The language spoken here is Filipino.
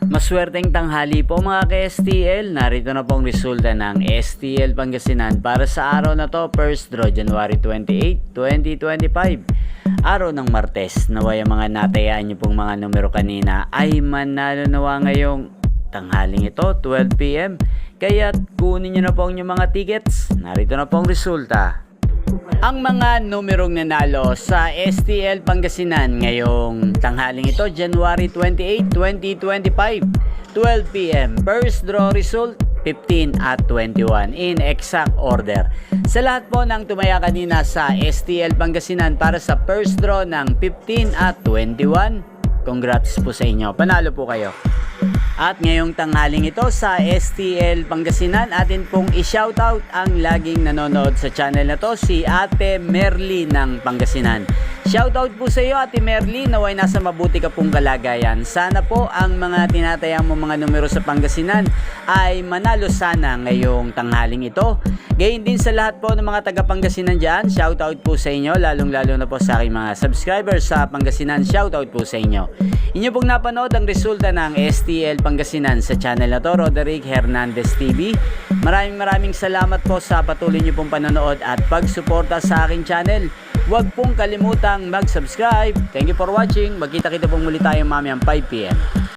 Maswerteng tanghali po mga ka-STL. Narito na pong resulta ng STL Pangasinan para sa araw na to, first draw January 28, 2025. Araw ng Martes. Naway ang mga natayaan nyo pong mga numero kanina ay manalo nawa ngayong tanghaling ito, 12 PM. Kaya kunin nyo na po ang inyong mga tickets. Narito na pong resulta. Ang mga numerong nanalo sa STL Pangasinan ngayong tanghaling ito, January 28, 2025, 12 PM. First draw result, 15 at 21 in exact order. Sa lahat po ng tumaya kanina sa STL Pangasinan para sa first draw ng 15 at 21, congrats po sa inyo. Panalo po kayo. At ngayong tanghaling ito sa STL Pangasinan, atin pong i-shoutout ang laging nanonood sa channel na to, si Ate Merly ng Pangasinan. Shoutout po sa iyo Ate Merly, naway nasa mabuti ka pong kalagayan. Sana po ang mga tinatayang mo mga numero sa Pangasinan ay manalo sana ngayong tanghaling ito. Gayun din sa lahat po ng mga taga Pangasinan dyan, shoutout po sa inyo, lalong lalo na po sa aking mga subscribers sa Pangasinan, shoutout po sa inyo. Inyo pong napanood ang resulta ng STL Pangasinan sa channel na to, Roderick Hernandez TV. Maraming salamat po sa patuloy niyo pong panonood at pagsuporta sa aking channel. Huwag pong kalimutang mag-subscribe. Thank you for watching. Magkita-kita pong muli tayo mamayang 5 PM.